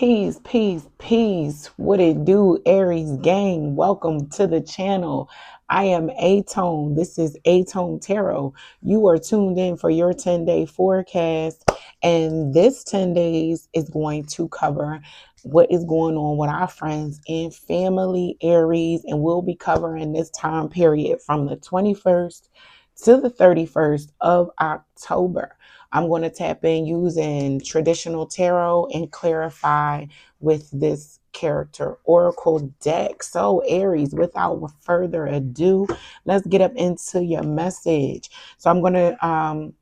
Peace, peace, peace. What it do, Aries gang? Welcome to the channel. I am aTone. This is aToneTarot. You are tuned in for your 10-day forecast. And this 10 days is going to cover what is going on with our friends and family, Aries. And we'll be covering this time period from the 21st to the 31st of October. I'm going to tap in using traditional tarot and clarify with this character oracle deck. So Aries, without further ado, let's get up into your message. So I'm going to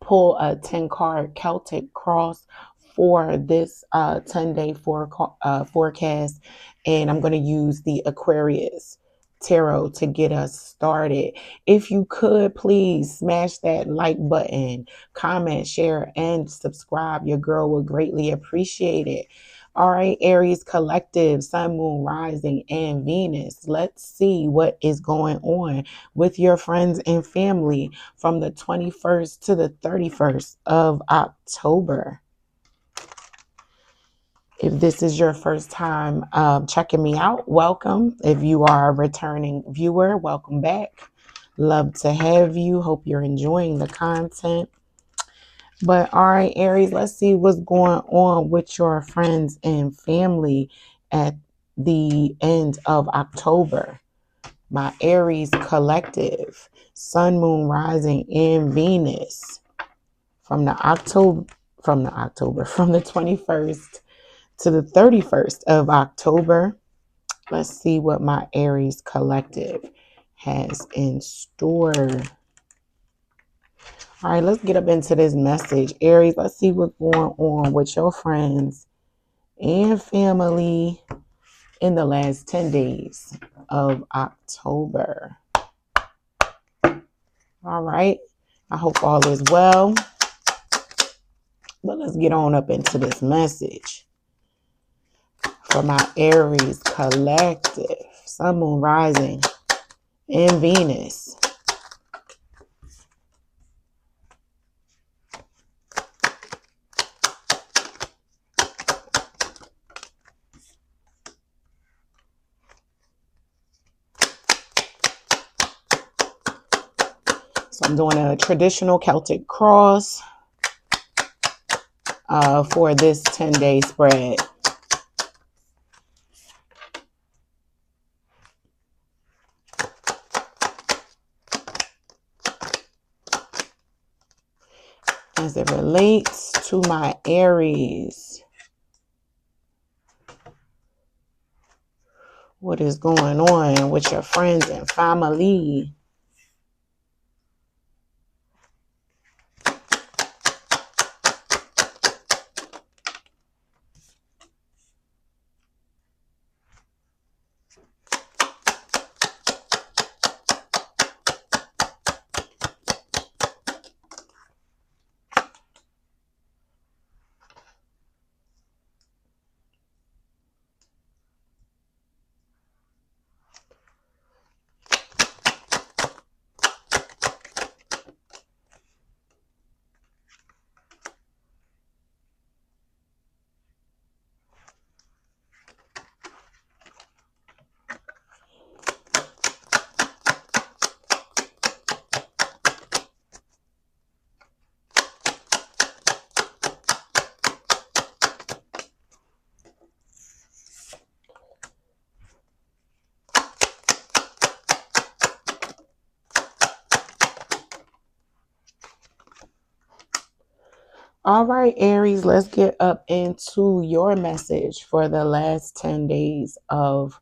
pull a 10 card Celtic cross for this 10-day forecast, and I'm going to use the Aquarius tarot to get us started. If you could please smash that like button, comment, share, and subscribe. Your girl would greatly appreciate it. All right, Aries collective, Sun, Moon, Rising, and Venus. Let's see what is going on with your friends and family from the 21st to the 31st of October. If this is your first time checking me out, welcome. If you are a returning viewer, welcome back. Love to have you. Hope you're enjoying the content. But all right, Aries, let's see what's going on with your friends and family at the end of October. My Aries collective, Sun, Moon, Rising, and Venus from the 21st to the 31st of October. Let's see what my Aries collective has in store. All right, let's get up into this message. Aries, let's see what's going on with your friends and family in the last 10 days of October. All right, I hope all is well. But let's get on up into this message for my Aries collective, Sun, Moon, Rising, and Venus. So I'm doing a traditional Celtic cross for this 10-day spread. As it relates to my Aries, what is going on with your friends and family? All right, Aries, let's get up into your message for the last 10 days of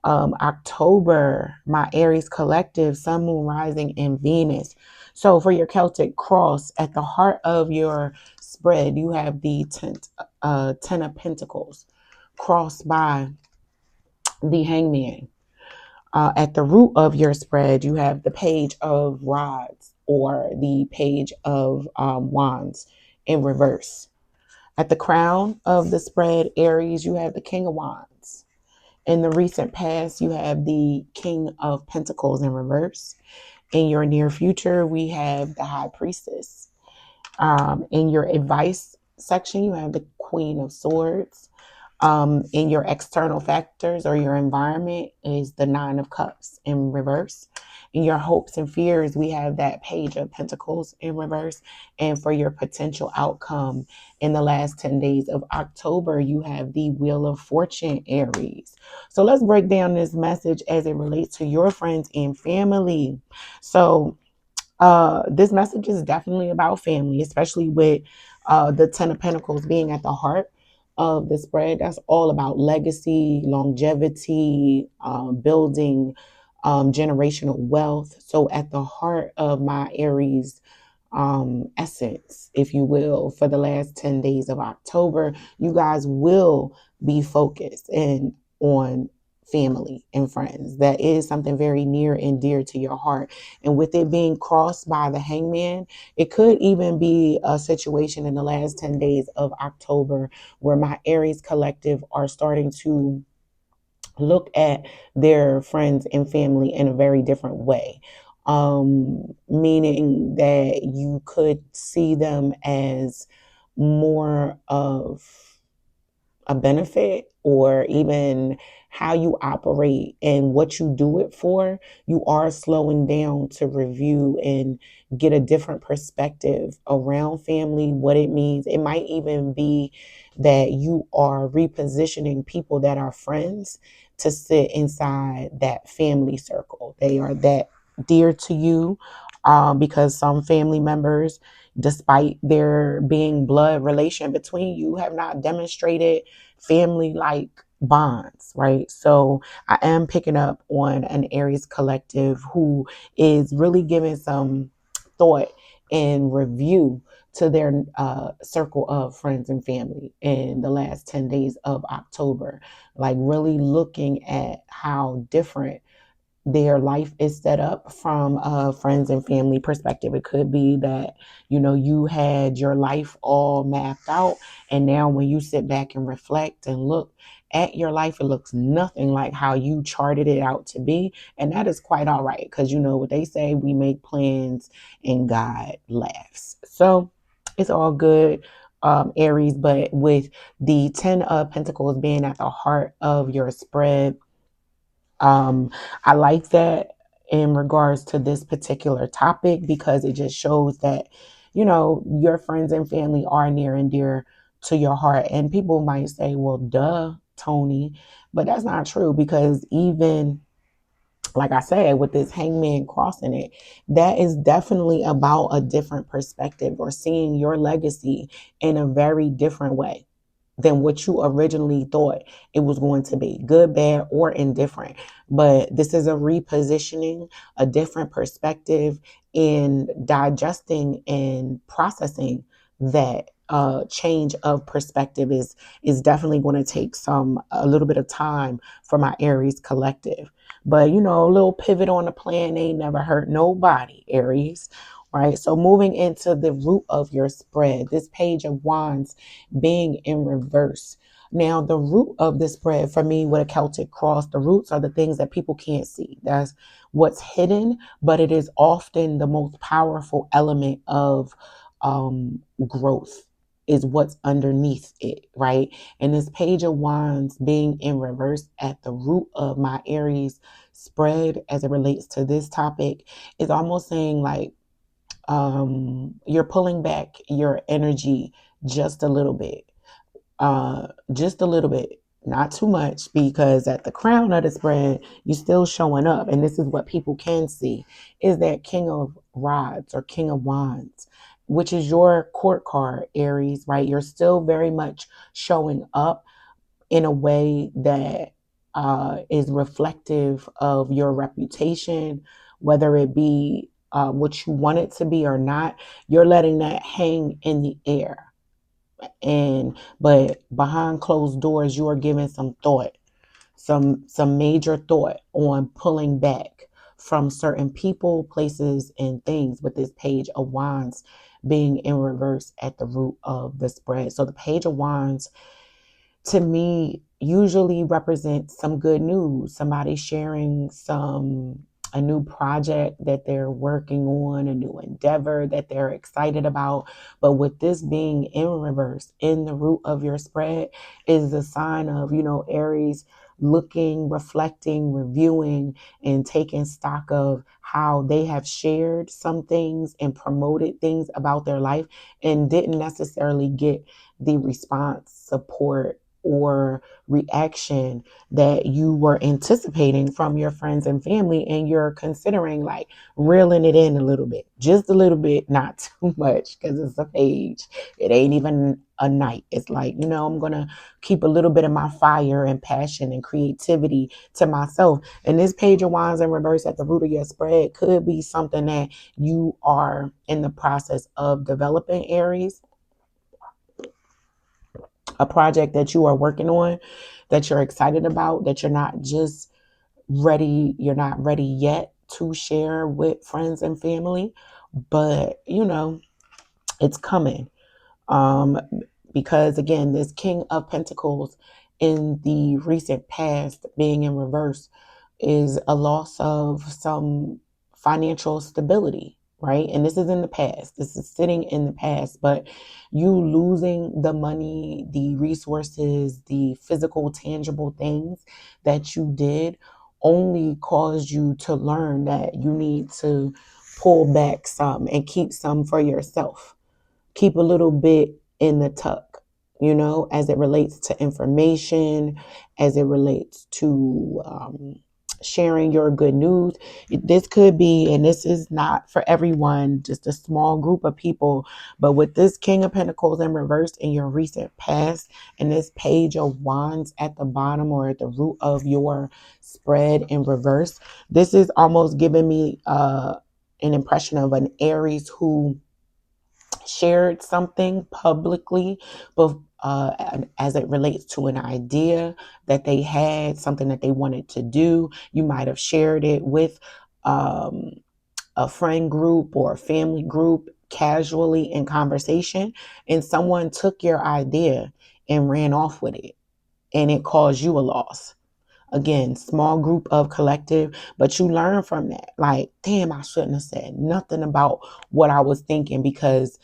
October. My Aries collective, Sun, Moon, Rising, and Venus. So for your Celtic cross, at the heart of your spread, you have the 10 of Pentacles crossed by the Hangman. At the root of your spread, you have the Page of Rods or the Page of Wands in reverse. At the crown of the spread, Aries, you have the King of Wands. In the recent past, you have the King of Pentacles in reverse. In your near future, we have the High Priestess. In your advice section, you have the Queen of Swords. In your external factors or your environment is the Nine of Cups in reverse. In your hopes and fears, we have that Page of Pentacles in reverse. And for your potential outcome in the last 10 days of October, you have the Wheel of Fortune, Aries. So let's break down this message as it relates to your friends and family. So this message is definitely about family, especially with the Ten of Pentacles being at the heart of the spread. That's all about legacy, longevity, building generational wealth. So at the heart of my Aries essence, if you will, for the last 10 days of October, you guys will be focused and on family and friends. That is something very near and dear to your heart. And with it being crossed by the hangman, it could even be a situation in the last 10 days of October where my Aries collective are starting to look at their friends and family in a very different way. Meaning that you could see them as more of a benefit, or even how you operate and what you do it for, you are slowing down to review and get a different perspective around family, what it means. It might even be that you are repositioning people that are friends to sit inside that family circle. They are that dear to you, because some family members, despite there being blood relation between you, have not demonstrated family like bonds, right? So I am picking up on an Aries collective who is really giving some thought and review to their circle of friends and family in the last 10 days of October, like really looking at how different their life is set up from a friends and family perspective. It could be that, you had your life all mapped out, and now when you sit back and reflect and look at your life, it looks nothing like how you charted it out to be. And that is quite all right, because you know what they say, we make plans and God laughs. So it's all good, Aries. But with the 10 of Pentacles being at the heart of your spread, I like that in regards to this particular topic, because it just shows that, your friends and family are near and dear to your heart. And people might say, well, duh, Tony, but that's not true, because even like I said, with this hangman crossing it, that is definitely about a different perspective, or seeing your legacy in a very different way than what you originally thought it was going to be, good, bad, or indifferent. But this is a repositioning, a different perspective in digesting and processing that change of perspective is definitely going to take a little bit of time for my Aries collective. But a little pivot on the plan ain't never hurt nobody, Aries. Right. So moving into the root of your spread, this Page of Wands being in reverse. Now, the root of the spread for me with a Celtic cross, the roots are the things that people can't see. That's what's hidden, but it is often the most powerful element of growth, is what's underneath it, right? And this Page of Wands being in reverse at the root of my Aries spread as it relates to this topic is almost saying like, you're pulling back your energy just a little bit, just a little bit, not too much, because at the crown of the spread, you're still showing up. And this is what people can see, is that King of Rods or King of Wands, which is your court card, Aries, right? You're still very much showing up in a way that is reflective of your reputation, whether it be what you want it to be or not. You're letting that hang in the air. But behind closed doors, you are giving some thought, some major thought on pulling back from certain people, places, and things, with this Page of Wands being in reverse at the root of the spread. So the Page of Wands, to me, usually represents some good news, somebody sharing some a new project that they're working on, a new endeavor that they're excited about. But with this being in reverse, in the root of your spread, is a sign of, Aries looking, reflecting, reviewing, and taking stock of how they have shared some things and promoted things about their life and didn't necessarily get the response, support, or reaction that you were anticipating from your friends and family, and you're considering like reeling it in a little bit, just a little bit, not too much, because it's a page. It ain't even a night. It's like, I'm gonna keep a little bit of my fire and passion and creativity to myself. And this page of wands in reverse at the root of your spread could be something that you are in the process of developing, Aries, a project that you are working on, that you're excited about, that you're not ready yet to share with friends and family, but it's coming. Um, because again, this King of Pentacles in the recent past being in reverse is a loss of some financial stability, right? And this is in the past. This is sitting in the past, but you losing the money, the resources, the physical, tangible things that you did only caused you to learn that you need to pull back some and keep some for yourself. Keep a little bit in the tuck, as it relates to information, as it relates to sharing your good news. This could be, and this is not for everyone, just a small group of people, but with this King of Pentacles in reverse in your recent past and this Page of Wands at the bottom or at the root of your spread in reverse, this is almost giving me an impression of an Aries who shared something publicly, but as it relates to an idea that they had, something that they wanted to do. You might have shared it with um, a friend group or a family group casually in conversation, and someone took your idea and ran off with it, and it caused you a loss. Again, small group of collective, but you learn from that. Like, damn, I shouldn't have said nothing about what I was thinking because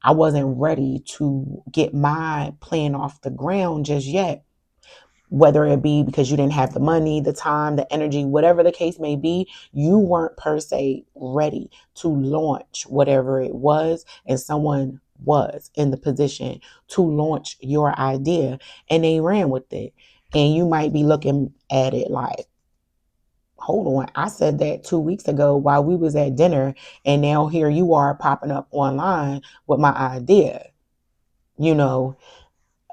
I wasn't ready to get my plan off the ground just yet. Whether it be because you didn't have the money, the time, the energy, whatever the case may be, you weren't per se ready to launch whatever it was, and someone was in the position to launch your idea and they ran with it. And you might be looking at it like, hold on, I said that 2 weeks ago while we was at dinner, and now here you are popping up online with my idea. You know,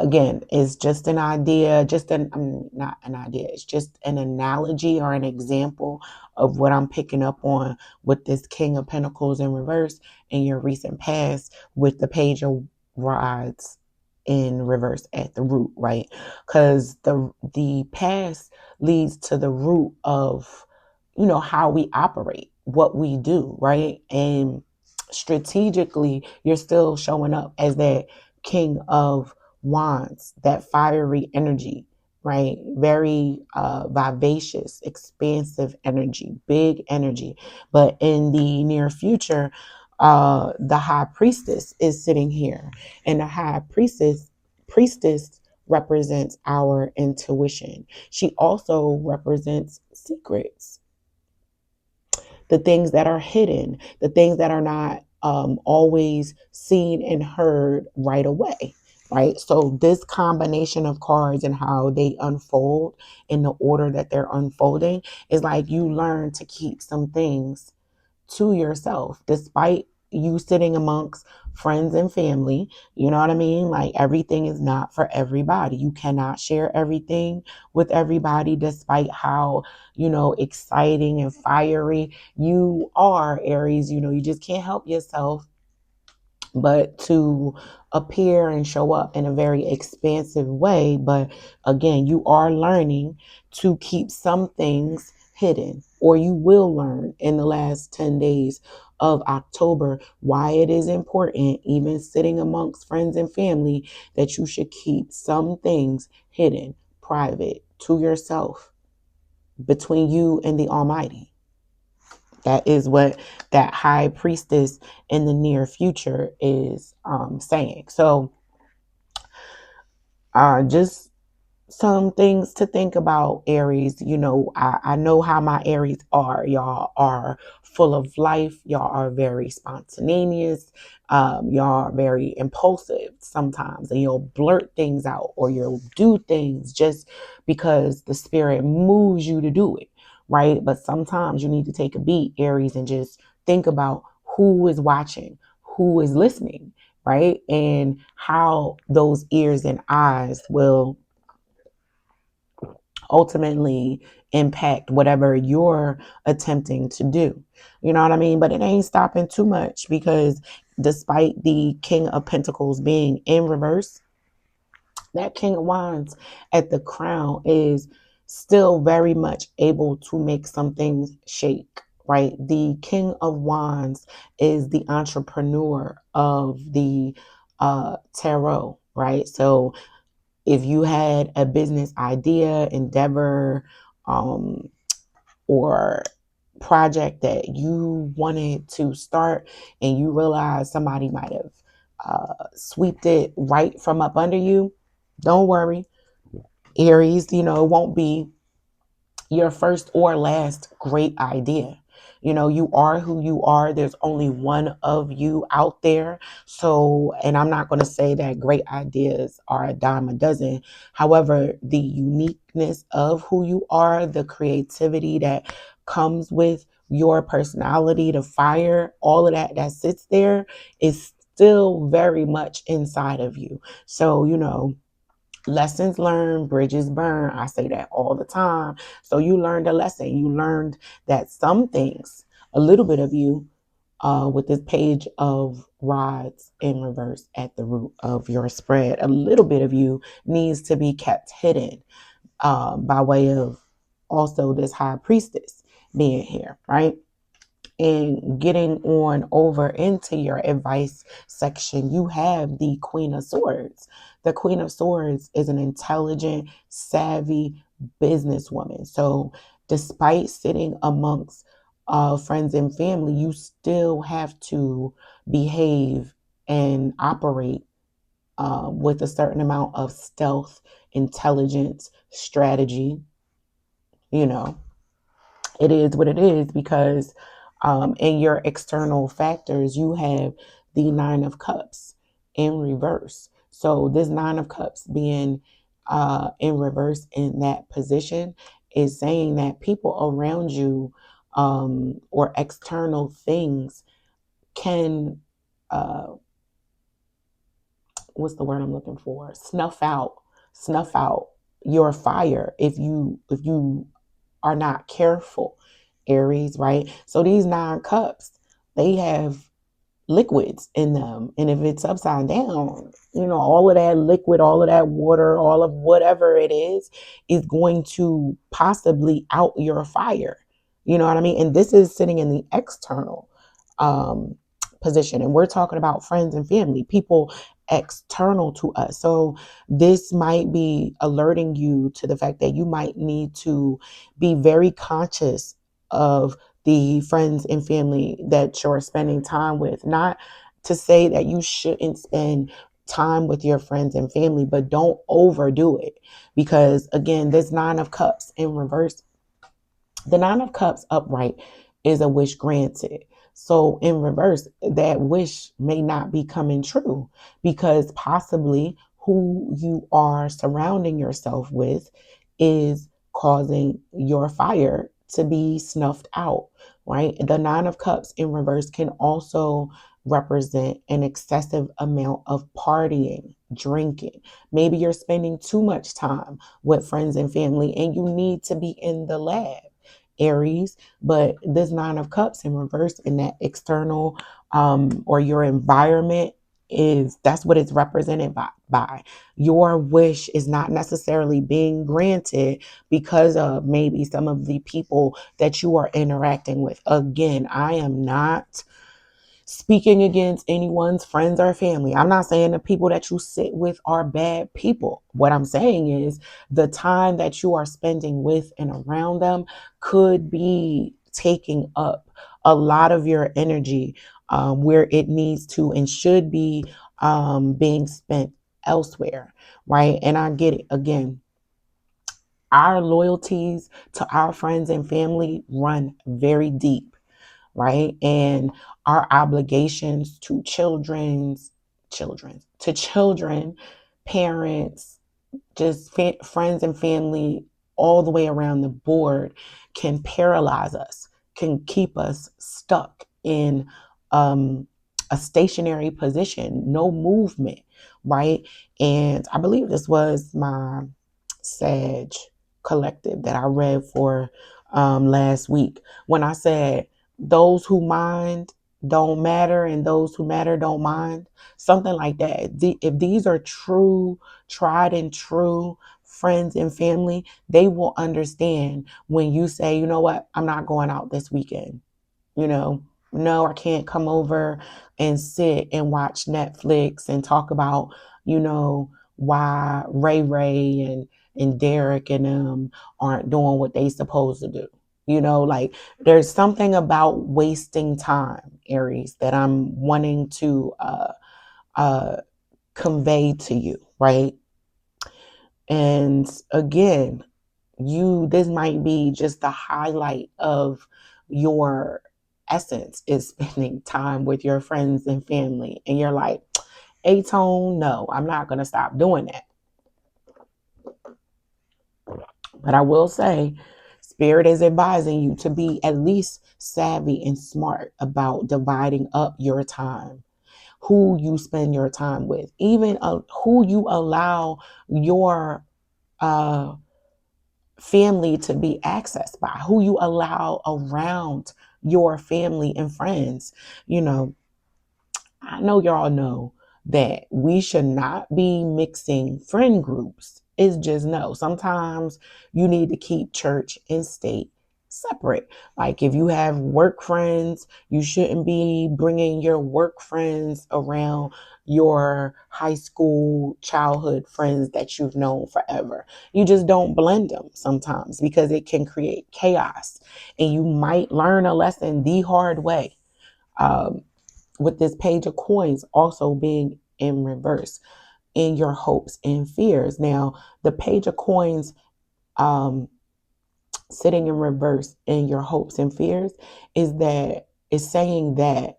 again, it's just an idea, not an idea, it's just an analogy or an example of what I'm picking up on with this King of Pentacles in reverse in your recent past with the Page of Rods in reverse at the root, right? Because the past leads to the root of how we operate, what we do, right? And strategically, you're still showing up as that King of Wands, that fiery energy, right? Very vivacious, expansive energy, big energy. But in the near future, the High Priestess is sitting here, and the High Priestess represents our intuition. She also represents secrets, the things that are hidden, the things that are not always seen and heard right away, right? So this combination of cards and how they unfold in the order that they're unfolding is like you learn to keep some things to yourself, despite you sitting amongst friends and family. You know what I mean? Like, everything is not for everybody. You cannot share everything with everybody, despite how, exciting and fiery you are, Aries. You just can't help yourself but to appear and show up in a very expansive way. But again, you are learning to keep some things hidden, or you will learn in the last 10 days of October why it is important, even sitting amongst friends and family, that you should keep some things hidden, private, to yourself, between you and the Almighty. That is what that high priestess in the near future is saying. So just some things to think about, Aries. You know, I know how my Aries are. Y'all are full of life. Y'all are very spontaneous. Y'all are very impulsive sometimes, and you'll blurt things out or you'll do things just because the spirit moves you to do it, right? But sometimes you need to take a beat, Aries, and just think about who is watching, who is listening, right? And how those ears and eyes will ultimately impact whatever you're attempting to do. You know what I mean? But it ain't stopping too much, because despite the King of Pentacles being in reverse, that King of Wands at the crown is still very much able to make some things shake, right? The King of Wands is the entrepreneur of the tarot, right? So if you had a business idea, endeavor, um, or project that you wanted to start, and you realize somebody might have swept it right from up under you, don't worry, Aries. You know, it won't be your first or last great idea. You know, you are who you are. There's only one of you out there. So, and I'm not going to say that great ideas are a dime a dozen. However, the uniqueness of who you are, the creativity that comes with your personality, the fire, all of that that sits there is still very much inside of you. So, you know, lessons learned, bridges burn. I say that all the time. So you learned a lesson. You learned that some things, a little bit of you, with this page of rods in reverse at the root of your spread, a little bit of you needs to be kept hidden, by way of also this high priestess being here, right? And getting on over into your advice section, you have the Queen of Swords. The Queen of Swords is an intelligent, savvy businesswoman. So, despite sitting amongst friends and family, you still have to behave and operate with a certain amount of stealth, intelligence, strategy. You know, it is what it is, because in your external factors, you have the Nine of Cups in reverse. So this Nine of Cups being in reverse in that position is saying that people around you, or external things can, uh, what's the word I'm looking for? Snuff out your fire if you are not careful, Aries, right? So these nine cups, they have liquids in them. And if it's upside down, you know, all of that liquid, all of that water, all of whatever it is going to possibly out your fire. You know what I mean? And this is sitting in the external um, position. And we're talking about friends and family, people external to us. So this might be alerting you to the fact that you might need to be very conscious of the friends and family that you're spending time with. Not to say that you shouldn't spend time with your friends and family, but don't overdo it. Because again, this Nine of Cups in reverse, the Nine of Cups upright is a wish granted. So in reverse, that wish may not be coming true, because possibly who you are surrounding yourself with is causing your fire to be snuffed out, right? The Nine of Cups in reverse can also represent an excessive amount of partying, drinking. Maybe you're spending too much time with friends and family and you need to be in the lab, Aries. But this Nine of Cups in reverse in that external, or your environment, is that's what it's represented by. Your wish is not necessarily being granted because of maybe some of the people that you are interacting with. Again, I am not speaking against anyone's friends or family. I'm not saying the people that you sit with are bad people. What I'm saying is the time that you are spending with and around them could be taking up a lot of your energy where it needs to and should be being spent elsewhere, right? And I get it. Again, our loyalties to our friends and family run very deep, right? And our obligations to children, parents, just friends and family all the way around the board can paralyze us, can keep us stuck in a stationary position, no movement, right? And I believe this was my Sag collective that I read for last week when I said, those who mind don't matter and those who matter don't mind, something like that. If these are true, tried and true friends and family, they will understand when you say, you know what, I'm not going out this weekend. You know, no, I can't come over and sit and watch Netflix and talk about, why Ray and Derek and them aren't doing what they supposed to do. Like there's something about wasting time, Aries, that I'm wanting to uh, convey to you, right? And again, this might be just the highlight of your essence is spending time with your friends and family, and you're like, aTone, no, I'm not going to stop doing that. But I will say, Spirit is advising you to be at least savvy and smart about dividing up your time, who you spend your time with, even who you allow your family to be accessed by, who you allow around your family and friends. I know y'all know that we should not be mixing friend groups. It's just no. Sometimes you need to keep church and state separate. Like if you have work friends, you shouldn't be bringing your work friends around your high school childhood friends that you've known forever. You just don't blend them sometimes because it can create chaos, and you might learn a lesson the hard way. Um, with this page of coins also being in reverse in your hopes and fears. Now, the page of coins um, sitting in reverse in your hopes and fears is saying that,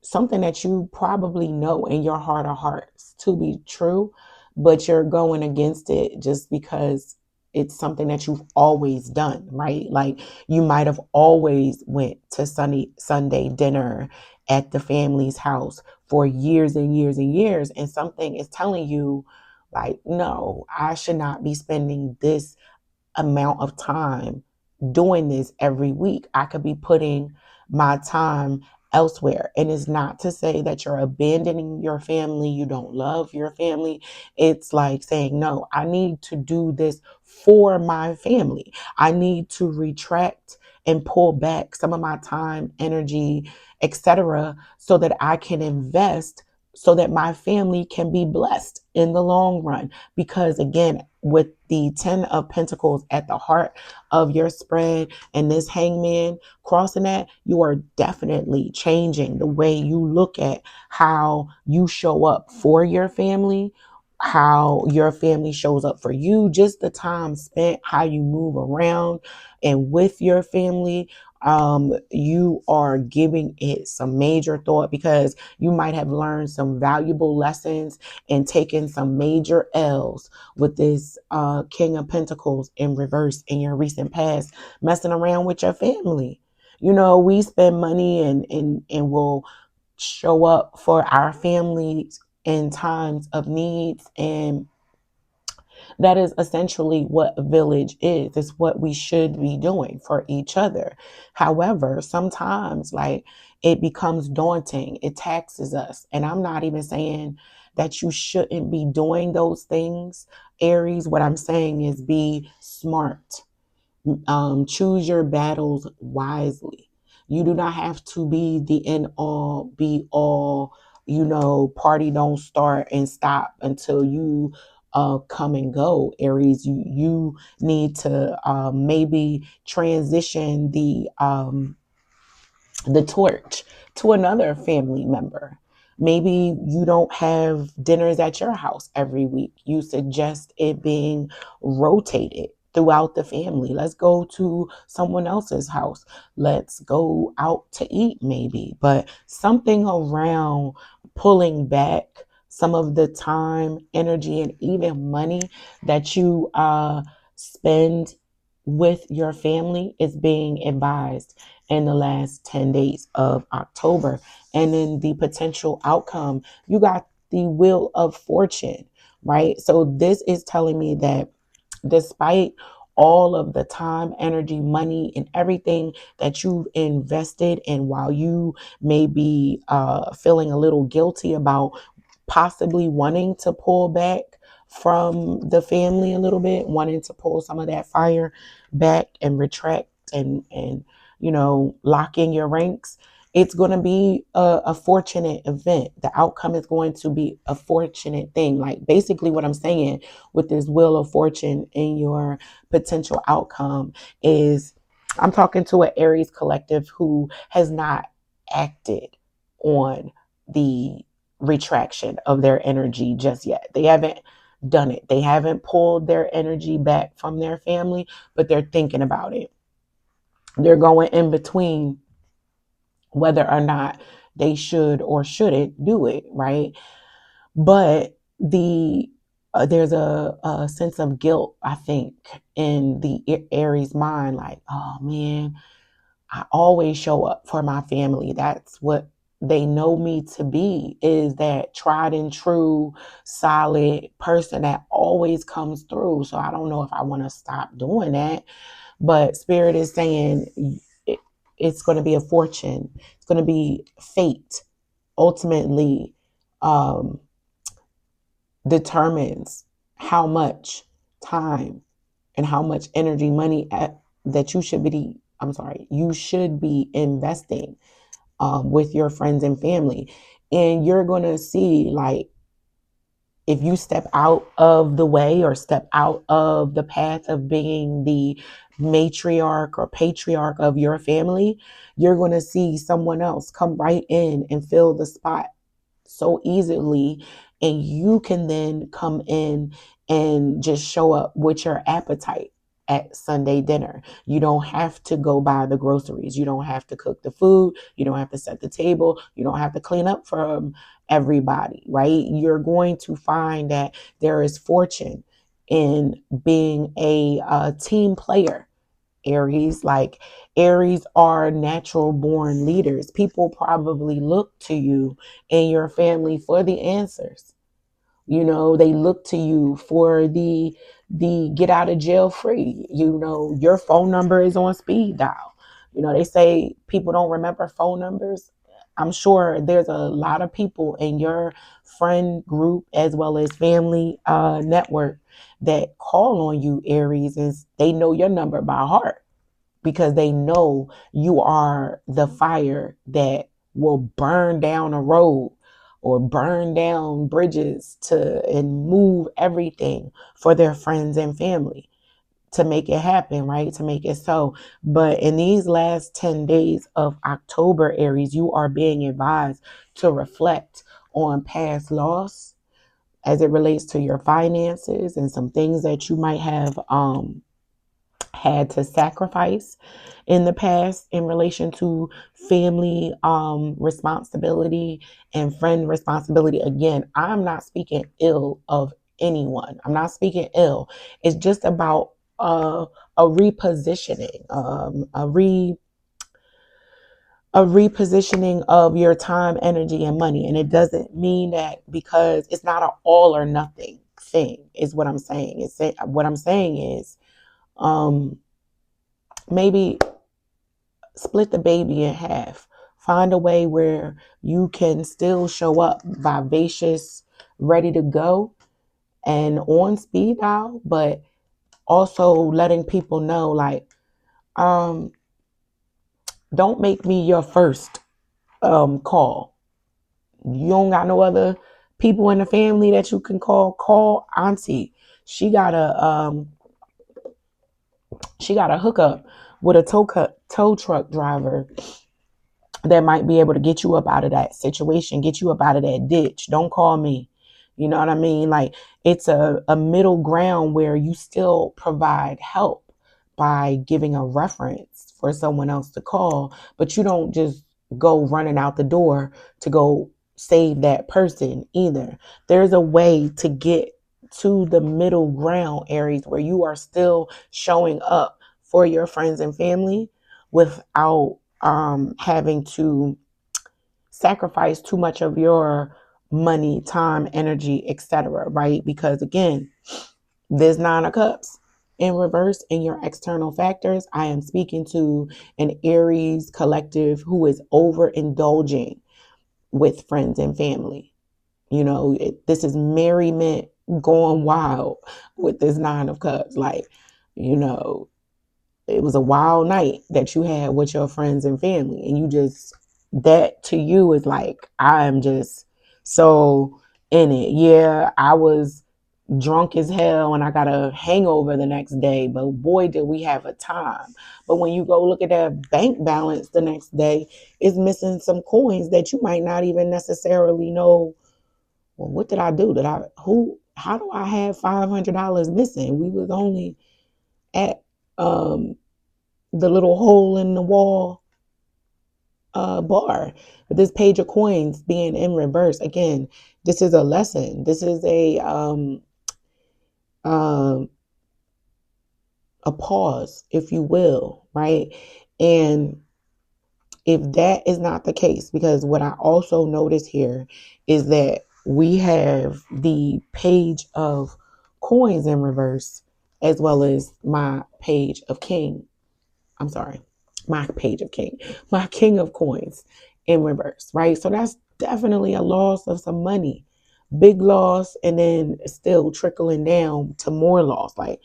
something that you probably know in your heart of hearts to be true, but you're going against it just because it's something that you've always done, right? Like you might have always went to Sunday dinner at the family's house for years and years and years, and something is telling you like, no, I should not be spending this amount of time doing this every week. I could be putting my time elsewhere. And it's not to say that you're abandoning your family, you don't love your family. It's like saying, no, I need to do this for my family. I need to retract and pull back some of my time, energy, etc., so that I can invest so that my family can be blessed in the long run. Because again, with the 10 of Pentacles at the heart of your spread and this hangman crossing that, you are definitely changing the way you look at how you show up for your family, how your family shows up for you, just the time spent, how you move around and with your family. You are giving it some major thought because you might have learned some valuable lessons and taken some major L's with this King of Pentacles in reverse in your recent past, messing around with your family. We spend money and will show up for our families in times of needs, and that is essentially what a village is. It's what we should be doing for each other. However, sometimes like it becomes daunting. It taxes us. And I'm not even saying that you shouldn't be doing those things, Aries. What I'm saying is be smart. Choose your battles wisely. You do not have to be the end all, be all, party don't start and stop until you come and go. Aries, you need to maybe transition the torch to another family member. Maybe you don't have dinners at your house every week. You suggest it being rotated throughout the family. Let's go to someone else's house. Let's go out to eat, maybe. But something around pulling back some of the time, energy, and even money that you spend with your family is being advised in the last 10 days of October. And then the potential outcome, you got the wheel of fortune, right? So this is telling me that despite all of the time, energy, money, and everything that you've invested, and while you may be feeling a little guilty about possibly wanting to pull back from the family a little bit, wanting to pull some of that fire back and retract and lock in your ranks, it's going to be a fortunate event. The outcome is going to be a fortunate thing. Like basically what I'm saying with this wheel of fortune in your potential outcome is I'm talking to an Aries collective who has not acted on the retraction of their energy just yet. They haven't done it. They haven't pulled their energy back from their family, but they're thinking about it. They're going in between whether or not they should or shouldn't do it, right? But there's a sense of guilt, I think, in the Aries mind, like, oh man, I always show up for my family. That's what they know me to be, is that tried and true, solid person that always comes through. So I don't know if I want to stop doing that. But Spirit is saying it's going to be a fortune. It's going to be fate. Ultimately, um, determines how much time and how much energy, money that you should be investing with your friends and family. And you're going to see, like, if you step out of the way or step out of the path of being the matriarch or patriarch of your family, you're going to see someone else come right in and fill the spot so easily, and you can then come in and just show up with your appetite at Sunday dinner. You don't have to go buy the groceries. You don't have to cook the food. You don't have to set the table. You don't have to clean up for everybody, right? You're going to find that there is fortune in being a team player. Aries, like Aries are natural born leaders. People probably look to you and your family for the answers. They look to you for the get out of jail free. Your phone number is on speed dial. They say people don't remember phone numbers. I'm sure there's a lot of people in your friend group as well as family network that call on you, Aries, and they know your number by heart because they know you are the fire that will burn down a road or burn down bridges and move everything for their friends and family to make it happen, right? To make it so. But in these last 10 days of October, Aries, you are being advised to reflect on past loss as it relates to your finances and some things that you might have had to sacrifice in the past in relation to family responsibility and friend responsibility. Again, I'm not speaking ill of anyone. I'm not speaking ill. It's just about a repositioning, a repositioning of your time, energy, and money. And it doesn't mean that, because it's not an all or nothing thing, is what I'm saying. What I'm saying is, maybe split the baby in half. Find a way where you can still show up vivacious, ready to go, and on speed dial, but also letting people know, like, don't make me your first call. You don't got no other People in the family that you can call auntie. She got a hookup with a tow truck driver that might be able to get you up out of that situation, get you up out of that ditch. Don't call me. You know what I mean? Like, it's a middle ground where you still provide help by giving a reference for someone else to call, but you don't just go running out the door to go save that person either. There's a way to get to the middle ground, Aries, where you are still showing up for your friends and family without having to sacrifice too much of your money, time, energy, etc. Right? Because again, there's 9 of Cups in reverse in your external factors. I am speaking to an Aries collective who is overindulging with friends and family. You know, this is merriment going wild with this 9 of Cups. Like, you know, it was a wild night that you had with your friends and family, and you just, that to you is like, I'm just so in it. Yeah, I was drunk as hell and I got a hangover the next day, but boy did we have a time. But when you go look at that bank balance the next day, it's missing some coins that you might not even necessarily know, well, what did I do? How do I have $500 missing? We was only at the little hole in the wall bar. But this Page of Coins being in reverse, again, this is a lesson. This is um, a pause, if you will, right? And if that is not the case, because what I also notice here is that we have the Page of Coins in reverse, as well as my Page of King. I'm sorry, my Page of King, my King of Coins in reverse, right? So that's definitely a loss of some money, big loss, and then still trickling down to more loss. Like,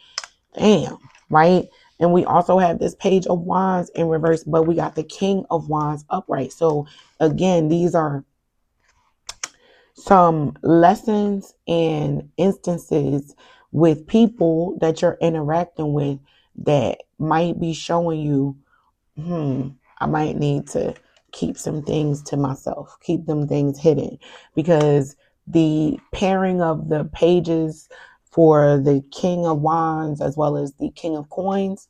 damn, right? And we also have this Page of Wands in reverse, but we got the King of Wands upright. So again, these are some lessons and instances with people that you're interacting with that might be showing you, I might need to keep some things to myself, keep them things hidden, because the pairing of the pages for the King of Wands as well as the King of Coins,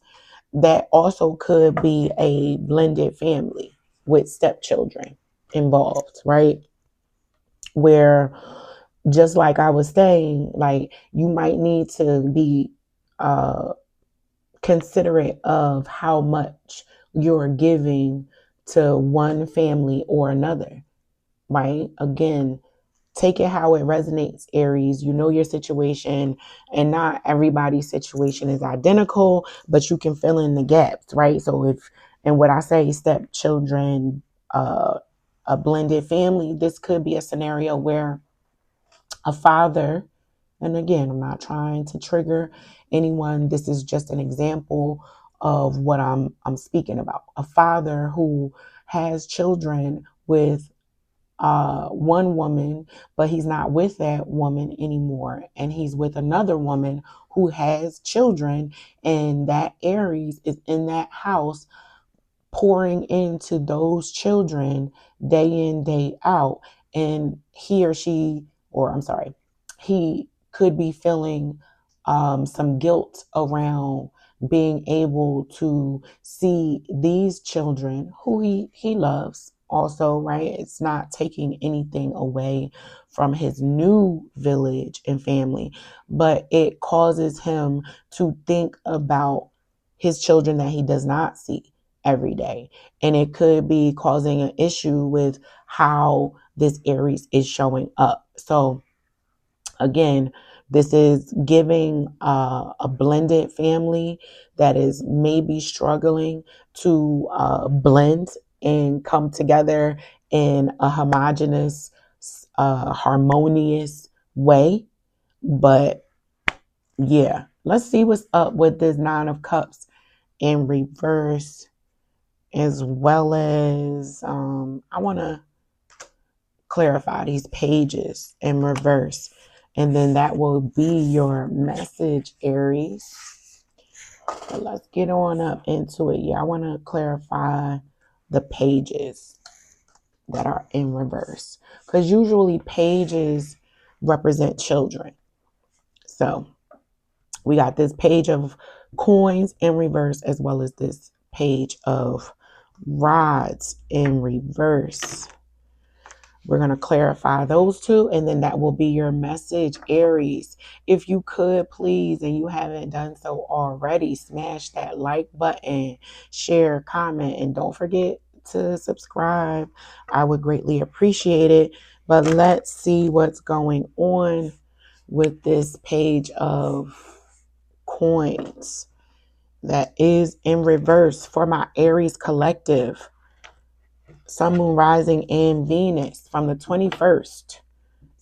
that also could be a blended family with stepchildren involved, right? Where, just like I was saying, like, you might need to be uh considerate of how much you're giving to one family or another, right? Again, take it how it resonates, Aries. You know your situation, and not everybody's situation is identical, but you can fill in the gaps, right? So if, and what I say, stepchildren, a blended family, this could be a scenario where a father, and again, I'm not trying to trigger anyone. This is just an example of what I'm speaking about. A father who has children with one woman, but he's not with that woman anymore, and he's with another woman who has children, and that Aries is in that house pouring into those children day in, day out. And he or she, or I'm sorry, he could be feeling some guilt around being able to see these children who he loves also, right? It's not taking anything away from his new village and family, but it causes him to think about his children that he does not see every day. And it could be causing an issue with how this Aries is showing up. So again, this is giving a blended family that is maybe struggling to blend and come together in a homogeneous, harmonious way. But yeah, let's see what's up with this 9 of Cups in reverse, as well as I want to clarify these pages in reverse. And then that will be your message, Aries. But let's get on up into it. Yeah, I want to clarify the pages that are in reverse, because usually pages represent children. So we got this page of coins in reverse, as well as this page of rods in reverse. We're going to clarify those two, and then that will be your message, Aries. If you could, please, and you haven't done so already, smash that like button, share, comment, and don't forget to subscribe. I would greatly appreciate it. But let's see what's going on with this page of coins that is in reverse for my Aries collective. Sun, Moon, Rising, and Venus from the 21st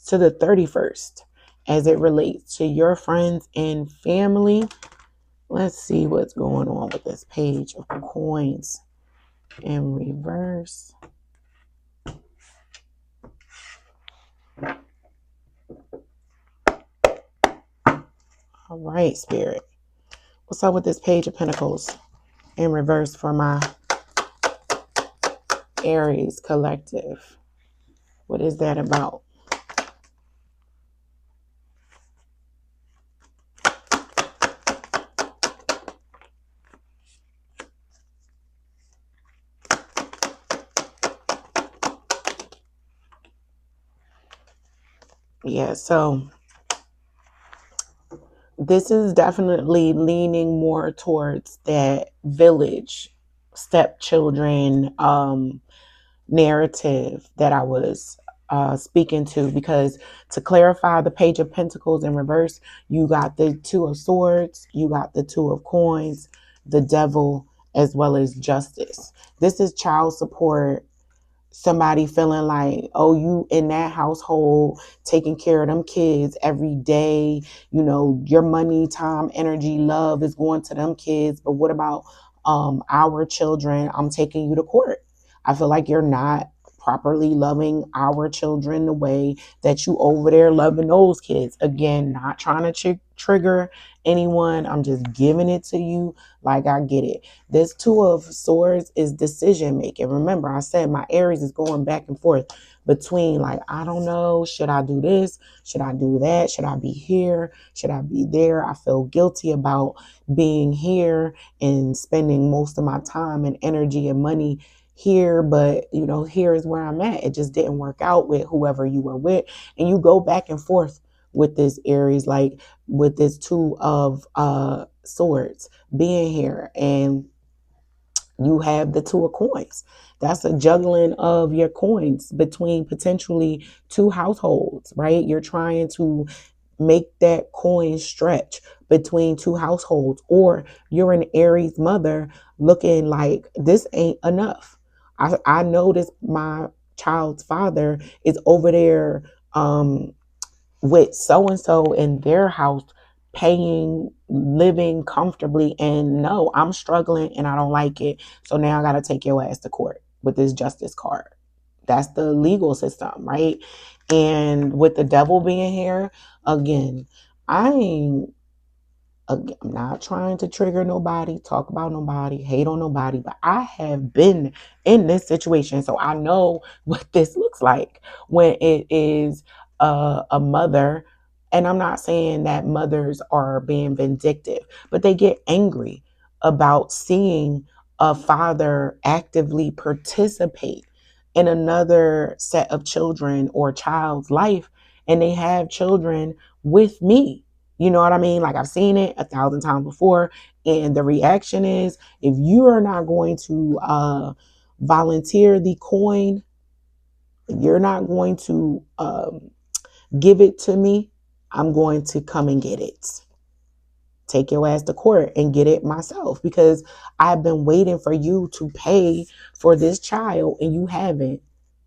to the 31st as it relates to your friends and family. Let's see what's going on with this page of coins in reverse. All right, Spirit. What's up with this page of Pentacles in reverse for my Aries collective? What is that about? Yeah, so this is definitely leaning more towards that village stepchildren narrative that I was speaking to, because to clarify the page of Pentacles in reverse, you got the Two of Swords, you got the Two of Coins, the Devil, as well as Justice. This is child support. Somebody feeling like, oh, you in that household taking care of them kids every day, you know, your money, time, energy, love is going to them kids, but what about our children? I'm taking you to court. I feel like you're not properly loving our children the way that you over there loving those kids. Again, not trying to trigger anyone. I'm just giving it to you like I get it. This Two of Swords is decision making. Remember, I said my Aries is going back and forth between like, I don't know, should I do this? Should I do that? Should I be here? Should I be there? I feel guilty about being here and spending most of my time and energy and money here, but you know, here is where I'm at. It just didn't work out with whoever you were with. And you go back and forth with this Aries, like with this Two of Swords being here, and you have the Two of Coins. That's a juggling of your coins between potentially two households, right? You're trying to make that coin stretch between two households, or you're an Aries mother looking like this ain't enough. I noticed my child's father is over there with so and so in their house, paying, living comfortably, and no, I'm struggling and I don't like it. So now I got to take your ass to court with this justice card. That's the legal system, right? And with the Devil being here, again, I ain't I'm not trying to trigger nobody, talk about nobody, hate on nobody, but I have been in this situation. So I know what this looks like when it is a mother. And I'm not saying that mothers are being vindictive, but they get angry about seeing a father actively participate in another set of children or child's life. And they have children with me. You know what I mean? Like, I've seen it 1,000 times before. And the reaction is, if you are not going to volunteer the coin, you're not going to give it to me, I'm going to come and get it. Take your ass to court and get it myself, because I've been waiting for you to pay for this child and you haven't.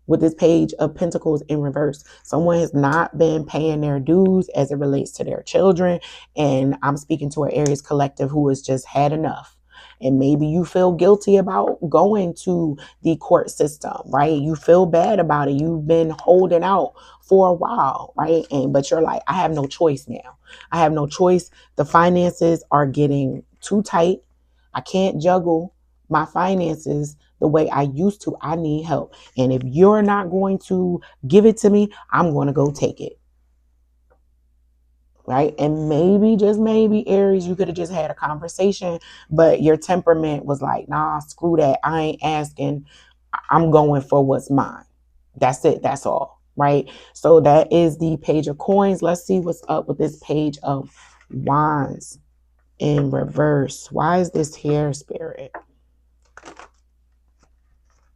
With this page of Pentacles in reverse, someone has not been paying their dues as it relates to their children. And I'm speaking to an Aries collective who has just had enough. And maybe you feel guilty about going to the court system, right? You feel bad about it. You've been holding out for a while, right? But you're like, I have no choice now. I have no choice. The finances are getting too tight. I can't juggle my finances the way I used to. I need help. And if you're not going to give it to me, I'm going to go take it. Right. And maybe, just maybe, Aries, you could have just had a conversation, but your temperament was like, nah, screw that. I ain't asking. I'm going for what's mine. That's it. That's all. Right. So that is the Page of Coins. Let's see what's up with this Page of Wands in reverse. Why is this here, Spirit?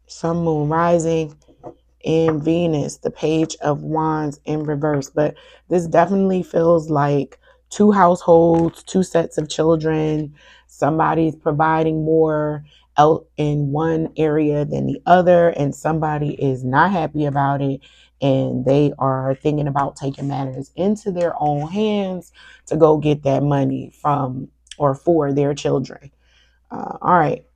Sun, Moon, Rising, and Venus, the Page of Wands in reverse. But this definitely feels like two households, two sets of children. Somebody's providing more out in one area than the other, and somebody is not happy about it, and they are thinking about taking matters into their own hands to go get that money from or for their children. All right.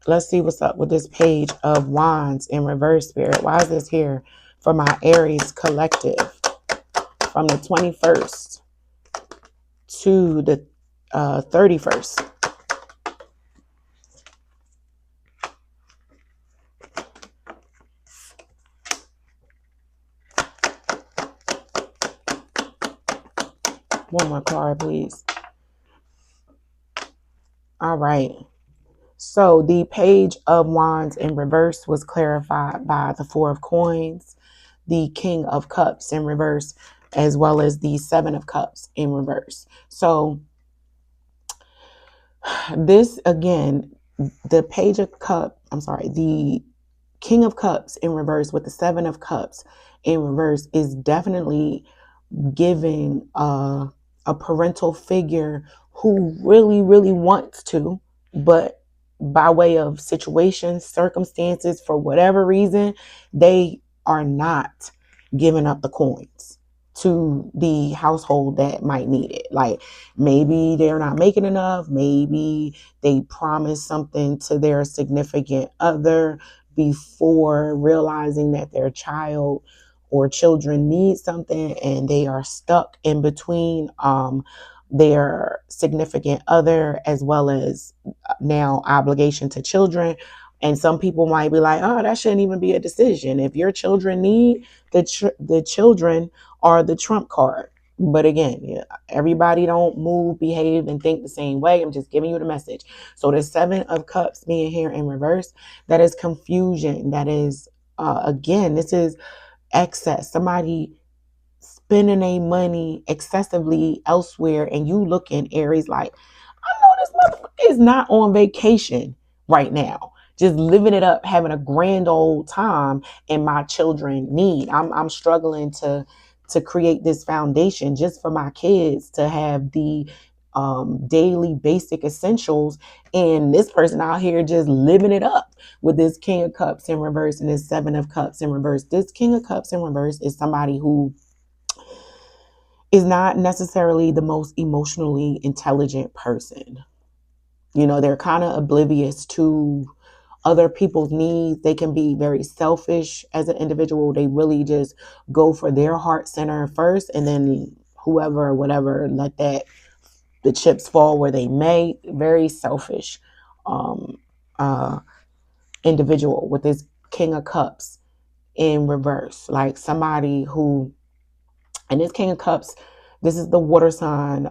Let's see what's up with this Page of Wands in reverse, Spirit. Why is this here for my Aries collective from the 21st to the 31st? One more card, please. All right. So the Page of Wands in reverse was clarified by the Four of Coins, the King of Cups in reverse, as well as the Seven of Cups in reverse. So this, again, the Page of Cups, the King of Cups in reverse with the Seven of Cups in reverse is definitely giving a parental figure who really, really wants to, but by way of situations, circumstances, for whatever reason, they are not giving up the coins to the household that might need it. Like maybe they're not making enough. Maybe they promised something to their significant other before realizing that their child or children need something, and they are stuck in between their significant other as well as now obligation to children. And some people might be like, oh, that shouldn't even be a decision. If your children need, the children are the trump card. But again, yeah, everybody don't move, behave, and think the same way. I'm just giving you the message. So the Seven of Cups being here in reverse, that is confusion. That is, again, this is excess. Somebody spending their money excessively elsewhere, and you look in Aries like, I know this motherfucker is not on vacation right now, just living it up, having a grand old time, and my children need. I'm struggling to create this foundation just for my kids to have the daily basic essentials, and this person out here just living it up with this King of Cups in reverse and this Seven of Cups in reverse. This King of Cups in reverse is somebody who is not necessarily the most emotionally intelligent person. You know, they're kind of oblivious to other people's needs. They can be very selfish as an individual. They really just go for their heart center first, and then whoever, whatever, let the chips fall where they may. Very selfish uh, individual with this King of Cups in reverse. Like somebody who, and this King of Cups, this is the water sign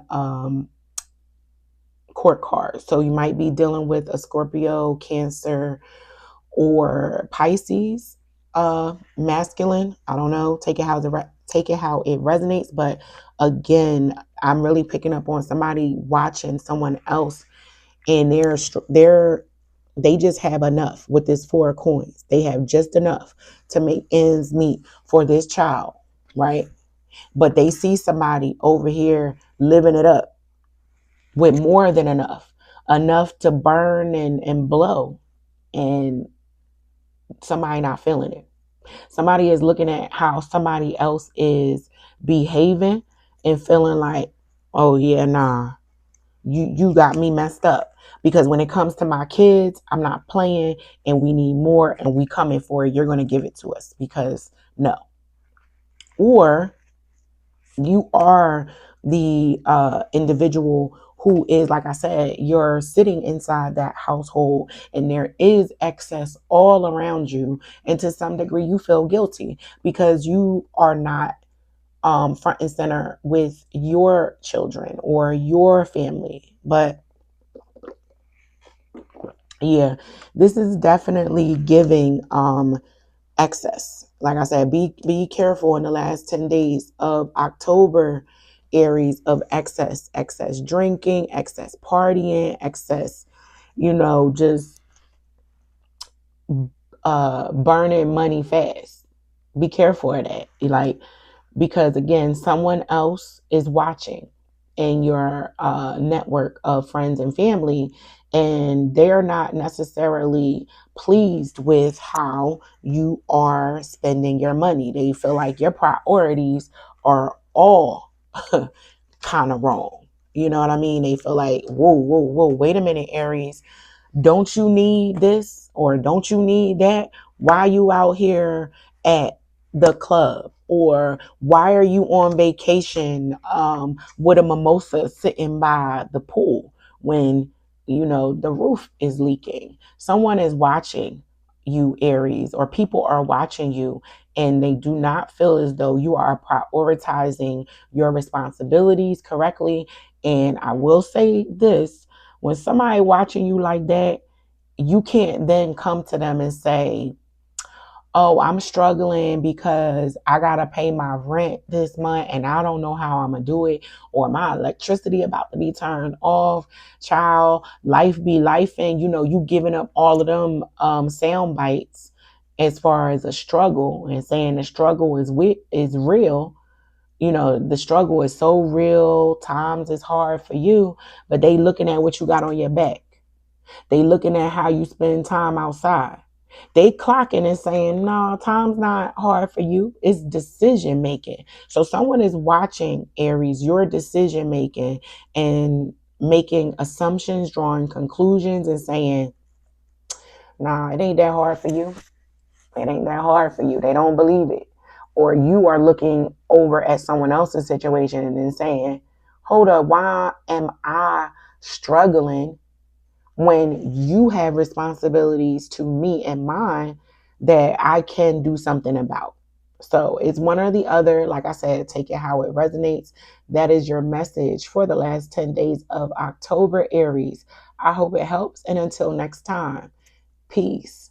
court card. So you might be dealing with a Scorpio, Cancer, or Pisces masculine. I don't know. Take it how it resonates. But again, I'm really picking up on somebody watching someone else, and they just have enough with this Four of Coins. They have just enough to make ends meet for this child, right? But they see somebody over here living it up with more than enough to burn and blow, and somebody not feeling it. Somebody is looking at how somebody else is behaving and feeling like, oh yeah, nah, you got me messed up. Because when it comes to my kids, I'm not playing, and we need more, and we coming for it. You're going to give it to us, because no. Or you are the individual who is, like I said, you're sitting inside that household and there is excess all around you. And to some degree, you feel guilty because you are not front and center with your children or your family. But yeah, this is definitely giving excess. Like I said, be careful in the last 10 days of October, Aries, of excess drinking, excess partying, excess, just burning money fast. Be careful of that. Like, because again, someone else is watching in your network of friends and family, and they're not necessarily pleased with how you are spending your money. They feel like your priorities are all kind of wrong. You know what I mean? They feel like, whoa, wait a minute, Aries. Don't you need this or don't you need that? Why you out here at the club? Or why are you on vacation with a mimosa sitting by the pool when the roof is leaking? Someone is watching you, Aries, or people are watching you, and they do not feel as though you are prioritizing your responsibilities correctly. And I will say this: when somebody watching you like that, you can't then come to them and say, oh, I'm struggling because I got to pay my rent this month and I don't know how I'm going to do it, or my electricity about to be turned off. Child, life be life, and you giving up all of them sound bites as far as a struggle, and saying the struggle is real. The struggle is so real. Times is hard for you, but they looking at what you got on your back. They looking at how you spend time outside. They clocking and saying, no, time's not hard for you. It's decision making. So someone is watching, Aries, your decision making, and making assumptions, drawing conclusions, and saying, nah, it ain't that hard for you. It ain't that hard for you. They don't believe it. Or you are looking over at someone else's situation and then saying, hold up, why am I struggling when you have responsibilities to me and mine that I can do something about? So it's one or the other. Like I said, take it how it resonates. That is your message for the last 10 days of October, Aries. I hope it helps. And until next time, peace.